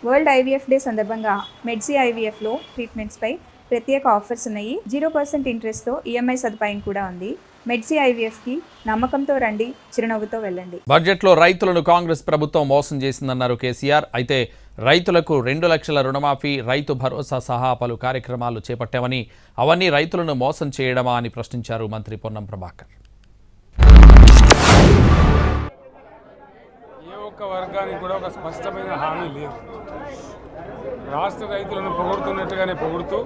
World IVF day సందర్భంగా మెడ్సీ ఐవీఎఫ్లో ట్రీట్మెంట్స్పై ప్రత్యేక offers ఉన్నాయి. 0% ఇంట్రెస్ట్తో ఈఎంఐ సదుపాయం కూడా ఉంది. మెడ్సీ ఐవీఎఫ్కి నమ్మకంతో రండి, చిరునవ్వుతో వెళ్ళండి. బడ్జెట్లో రైతులను కాంగ్రెస్ ప్రభుత్వం మోసం చేసిందన్నారు కేసీఆర్. అయితే రైతులకు 2 లక్షల రుణమాఫీ, రైతు భరోసా సహా పలు కార్యక్రమాలు చేపట్టామని, అవన్నీ రైతులను మోసం చేయడమా అని ప్రశ్నించారు మంత్రి పొన్నం ప్రభాకర్. ఏ ఒక్క వర్గానికి కూడా ఒక స్పష్టమైన హామీ లేదు. రాష్ట్ర రైతులను పొగుడుతున్నట్టుగానే పొగుడుతూ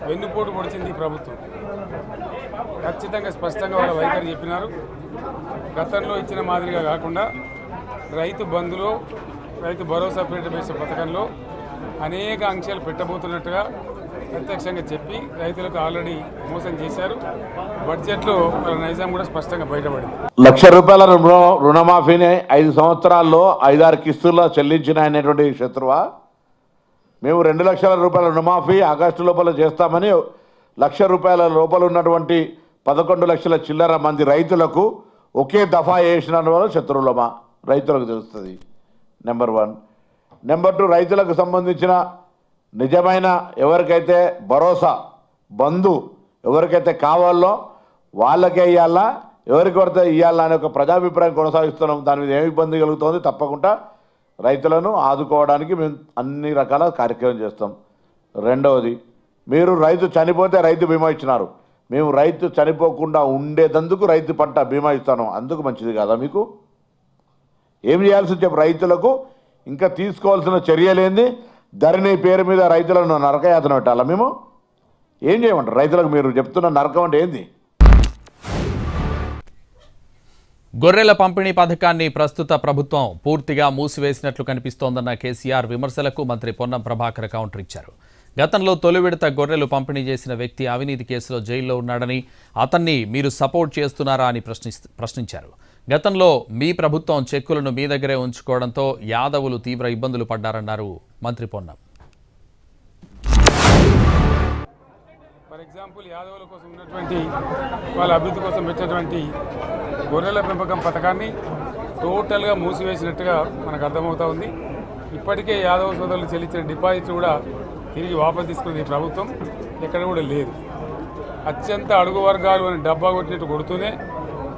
వెన్నుపోటు పొడిచింది ప్రభుత్వం. ఖచ్చితంగా స్పష్టంగా వాళ్ళ వైఖరి చెప్పినారు. గతంలో ఇచ్చిన మాదిరిగా కాకుండా రైతు బంధులో, రైతు భరోసా పేట పథకంలో అనేక ఆంక్షలు పెట్టబోతున్నట్టుగా ప్రత్యక్షంగా చెప్పి రైతులకు ఆల్రెడీ మోసం చేశారు. బడ్జెట్లో వాళ్ళ నైజాం కూడా స్పష్టంగా బయటపడింది. ₹1,00,000 రుణమాఫీని 5 సంవత్సరాల్లో 5-6 కిస్తుల్లో చెల్లించిన అనేటువంటి శత్రువా? మేము ₹2,00,000 రుణమాఫీ ఆగస్టు లోపల చేస్తామని ₹1,00,000 లోపల ఉన్నటువంటి 11 లక్షల చిల్లర మంది రైతులకు ఒకే దఫా వేసిన వల్ల శత్రువులమా? రైతులకు తెలుస్తుంది. నెంబర్ 1. నెంబర్ 2, రైతులకు సంబంధించిన నిజమైన ఎవరికైతే భరోసా బంధు ఎవరికైతే కావాలో వాళ్ళకే ఇవ్వాలా, ఎవరికి పడితే ఇవ్వాలా అనే ఒక ప్రజాభిప్రాయం కొనసాగిస్తున్నాం. దాని మీద ఏమి ఇబ్బంది కలుగుతుంది? తప్పకుండా రైతులను ఆదుకోవడానికి మేము అన్ని రకాల కార్యక్రమం చేస్తాం. రెండవది, మీరు రైతు చనిపోతే రైతు బీమా ఇచ్చినారు. మేము రైతు చనిపోకుండా ఉండేదందుకు రైతు పంట బీమా ఇస్తాను. అందుకు మంచిది కాదా మీకు? ఏం చేయాల్సి చెప్పి రైతులకు ఇంకా తీసుకోవాల్సిన చర్యలేంది? ధరణి పేరు మీద రైతులను నరకయాతన పెట్టాలా? మేము ఏం చేయమంటారు రైతులకు? మీరు చెప్తున్న నరకం అంటే ఏంది? గొర్రెల పంపిణీ పథకాన్ని ప్రస్తుత ప్రభుత్వం పూర్తిగా మూసివేసినట్లు కనిపిస్తోందన్న కేసీఆర్ విమర్శలకు మంత్రి పొన్నం ప్రభాకర్ కౌంటర్ ఇచ్చారు. గతంలో తొలి విడత గొర్రెలు పంపిణీ చేసిన వ్యక్తి అవినీతి కేసులో జైల్లో ఉన్నాడని, అతన్ని మీరు సపోర్ట్ చేస్తున్నారా అని ప్రశ్నించారు. గతంలో మీ ప్రభుత్వం చెక్కులను మీ దగ్గరే ఉంచుకోవడంతో యాదవులు తీవ్ర ఇబ్బందులు పడ్డారన్నారు మంత్రి పొన్నం. ఫర్ ఎగ్జాంపుల్, యాదవుల కోసం ఉన్నటువంటి వాళ్ళ అభివృద్ధి కోసం పెట్టినటువంటి గొర్రెల పెంపకం పథకాన్ని టోటల్గా మూసివేసినట్టుగా మనకు అర్థమవుతా ఉంది. ఇప్పటికే యాదవ సోదరులు చెల్లించిన డిపాజిట్ కూడా తిరిగి వాపసు తీసుకున్నది ఈ ప్రభుత్వం ఎక్కడ కూడా లేదు. అత్యంత అడుగు వర్గాలు అని డబ్బా కొట్టినట్టు కొడుతూనే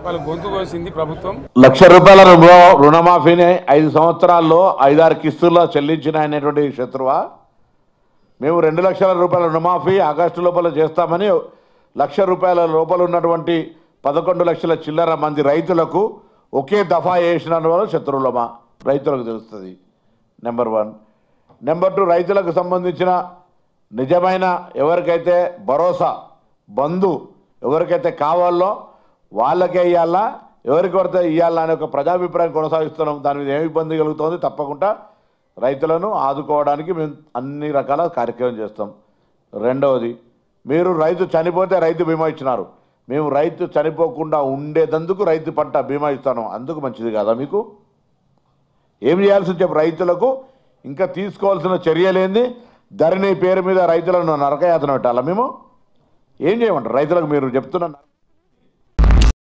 వాళ్ళు గొంతు కోసింది ప్రభుత్వం. ₹1,00,000 రుణమాఫీని 5 సంవత్సరాల్లో 5-6 కిస్తుల్లో చెల్లించిన అనేటువంటి శత్రువా? మేము ₹2,00,000 రుణమాఫీ ఆగస్టు లోపల చేస్తామని ₹1,00,000 లోపల ఉన్నటువంటి 11 లక్షల చిల్లర మంది రైతులకు ఒకే దఫా వేసిన వల్ల శత్రువులమా? రైతులకు తెలుస్తుంది. నెంబర్ 1. నెంబర్ 2, రైతులకు సంబంధించిన నిజమైన ఎవరికైతే భరోసా బంధు ఎవరికైతే కావాలో వాళ్ళకే ఇవ్వాలా, ఎవరికి పడితే ఇవ్వాలా అనే ఒక ప్రజాభిప్రాయం కొనసాగిస్తున్నాం. దాని మీద ఏమి ఇబ్బంది కలుగుతుంది? తప్పకుండా రైతులను ఆదుకోవడానికి మేము అన్ని రకాల కార్యక్రమం చేస్తాం. రెండవది, మీరు రైతు చనిపోతే రైతు బీమా ఇచ్చినారు. మేము రైతు చనిపోకుండా ఉండేదందుకు రైతు పంట బీమా ఇస్తాను. అందుకు మంచిది కాదా మీకు? ఏం చేయాల్సి చెప్పి రైతులకు ఇంకా తీసుకోవాల్సిన చర్యలేంది? ధరణి పేరు మీద రైతులను నరకయాతన పెట్టాలా? మేము ఏం చేయమంటారు రైతులకు? మీరు చెప్తున్న